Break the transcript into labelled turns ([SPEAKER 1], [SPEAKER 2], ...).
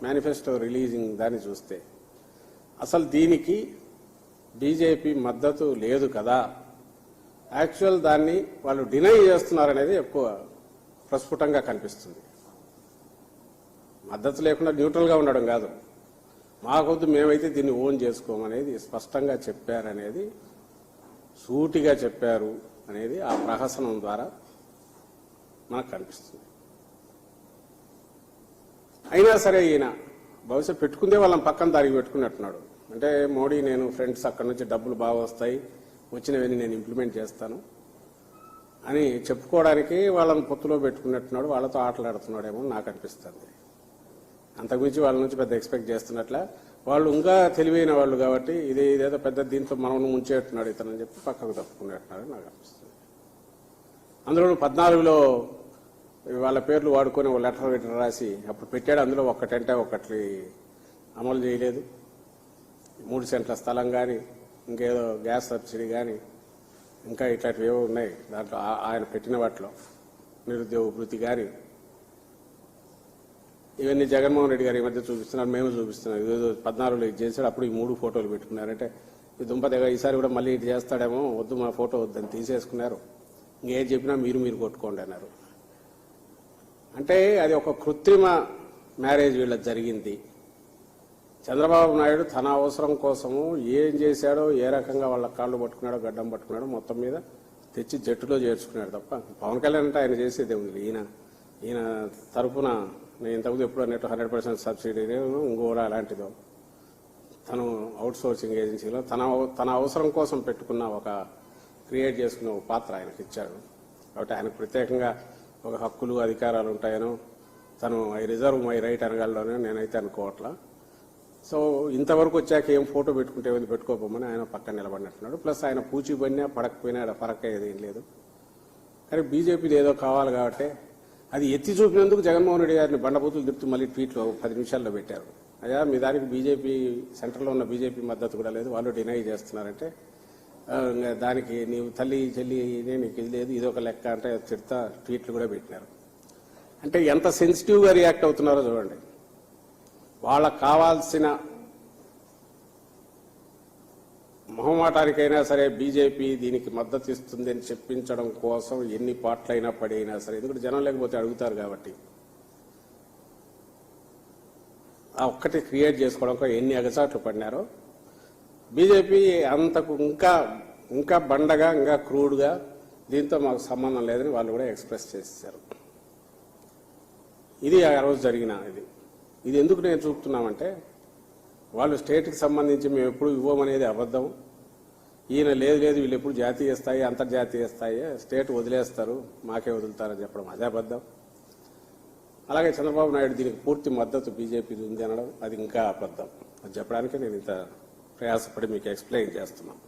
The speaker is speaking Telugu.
[SPEAKER 1] మేనిఫెస్టో రిలీజింగ్ దాన్ని చూస్తే అసలు దీనికి బీజేపీ మద్దతు లేదు కదా, యాక్చువల్ దాన్ని వాళ్ళు డినై చేస్తున్నారనేది ఎక్కువ ప్రస్ఫుటంగా కనిపిస్తుంది. మద్దతు లేకుండా న్యూట్రల్గా ఉండడం కాదు, మాకొద్దు మేమైతే దీన్ని ఓన్ చేసుకోమనేది స్పష్టంగా చెప్పారనేది, సూటిగా చెప్పారు అనేది ఆ ప్రహసనం ద్వారా మనకు కనిపిస్తుంది. అయినా సరే ఈయన బహుశా పెట్టుకుందే వాళ్ళని పక్కన దారికి పెట్టుకున్నట్టున్నాడు. అంటే మోడీ నేను ఫ్రెండ్స్, అక్కడి నుంచి డబ్బులు బాగా వస్తాయి, వచ్చినవన్నీ నేను ఇంప్లిమెంట్ చేస్తాను అని చెప్పుకోవడానికి వాళ్ళని పొత్తులో పెట్టుకున్నట్టున్నాడు, వాళ్ళతో ఆటలాడుతున్నాడేమో నాకు అనిపిస్తుంది. అంతకుమించి వాళ్ళ నుంచి పెద్ద ఎక్స్పెక్ట్ చేస్తున్నట్ల, వాళ్ళు ఇంకా తెలివైన వాళ్ళు కాబట్టి ఇదేదో పెద్ద దీంతో మనం ముంచేట్టున్నాడు ఇతనని చెప్పి పక్కకు తప్పుకున్నట్టున్నాడు నాకు అనిపిస్తుంది. అందులో 14లో వాళ్ళ పేర్లు వాడుకొని ఒక లెటర్ రాసి అప్పుడు పెట్టాడు. అందులో ఒక్కటంటే ఒకటి అమలు చేయలేదు. 3 సెంట్ల స్థలం కానీ, ఇంకేదో గ్యాస్ సబ్సిడీ కానీ, ఇంకా ఇట్లాంటివి ఏవో ఉన్నాయి దాంట్లో ఆయన పెట్టిన వాటిలో, నిరుద్యోగ వృత్తి కానీ, ఇవన్నీ జగన్మోహన్ రెడ్డి గారు ఈ మధ్య చూపిస్తున్నారు, మేము చూపిస్తున్నాం. ఏదో 14లో ఇది చేశాడు, అప్పుడు ఈ 3 ఫోటోలు పెట్టుకున్నారంటే ఈ దుంపదగా ఈసారి కూడా మళ్ళీ ఇది చేస్తాడేమో, వద్దు మా ఫోటో వద్దని తీసేసుకున్నారు. ఇంకేం చెప్పినా మీరు కొట్టుకోండి అన్నారు. అంటే అది ఒక కృత్రిమ మ్యారేజ్ వీళ్ళకి జరిగింది. చంద్రబాబు నాయుడు తన అవసరం కోసము ఏం చేశాడో, ఏ రకంగా వాళ్ళ కాళ్ళు పట్టుకున్నాడో, గడ్డం పట్టుకున్నాడో మొత్తం మీద తెచ్చి జట్టులో చేర్చుకున్నాడు తప్ప పవన్ కళ్యాణ్ అంటే ఆయన చేసేది ఉంది. ఈయన తరఫున నేను ఇంతకుముందు ఎప్పుడో అన్నట్టు 100% సబ్సిడీ ఇంకోరా అలాంటిదో, తను అవుట్ సోర్సింగ్ ఏజెన్సీలో తన అవసరం కోసం పెట్టుకున్న ఒక క్రియేట్ చేసుకున్న ఒక పాత్ర ఆయనకు ఇచ్చాడు. కాబట్టి ఆయనకు ప్రత్యేకంగా ఒక హక్కులు అధికారాలు ఉంటాయనో, తను ఐ రిజర్వ్ మై రైట్ అనగలలోనే నేనైతే అనుకోవట్లా. సో ఇంతవరకు వచ్చాక ఏం ఫోటో పెట్టుకుంటే ఏమైంది, పెట్టుకోపోమని ఆయన పక్కన నిలబడినట్టున్నాడు. ప్లస్ ఆయన పూచి పడినా పడకపోయినా ఫరక్ అయ్యేది ఏం లేదు. కానీ బీజేపీది ఏదో కావాలి కాబట్టి అది ఎత్తి చూపినందుకు జగన్మోహన్ రెడ్డి గారిని బండబూతులు తిప్పుతూ మళ్ళీ ట్వీట్లో 10 నిమిషాల్లో పెట్టారు. అయ్యా మీ దానికి బీజేపీ సెంటర్లో ఉన్న బీజేపీ మద్దతు కూడా లేదు, వాళ్ళు డినై చేస్తున్నారంటే దానికి నీవు తల్లి చెల్లి నీకు ఇది లేదు, ఇదొక లెక్క అంటే తిడతా ట్వీట్లు కూడా పెట్టినారు. అంటే ఎంత సెన్సిటివ్గా రియాక్ట్ అవుతున్నారో చూడండి. వాళ్ళకు కావాల్సిన మొహమాటానికైనా సరే బీజేపీ దీనికి మద్దతు ఇస్తుంది అని చెప్పించడం కోసం ఎన్ని పాటలైనా పడైనా సరే, ఎందుకంటే జనం లేకపోతే అడుగుతారు కాబట్టి ఆ ఒక్కటి క్రియేట్ చేసుకోవడం ఎన్ని అగచాట్లు పడినారో, బీజేపీ అంతకు ఇంకా బండగా, ఇంకా క్రూడ్గా దీంతో మాకు సంబంధం లేదని వాళ్ళు కూడా ఎక్స్ప్రెస్ చేశారు. ఇది ఆ రోజు జరిగిన ఇది ఎందుకు నేను చూపుతున్నామంటే, వాళ్ళు స్టేట్కి సంబంధించి మేము ఎప్పుడు ఇవ్వమనేది అబద్ధం. ఈయన లేదు వీళ్ళు ఎప్పుడు జాతీయ స్థాయి, అంతర్జాతీయ స్థాయి, స్టేట్ వదిలేస్తారు మాకే వదులుతారని చెప్పడం అదే అబద్ధం. అలాగే చంద్రబాబు నాయుడు దీనికి పూర్తి మద్దతు బీజేపీ ఉంది అనడం అది ఇంకా అబద్ధం. అది చెప్పడానికి నేను ఇంత ప్రయాసపడి మీకు ఎక్స్ప్లెయిన్ చేస్తున్నాను.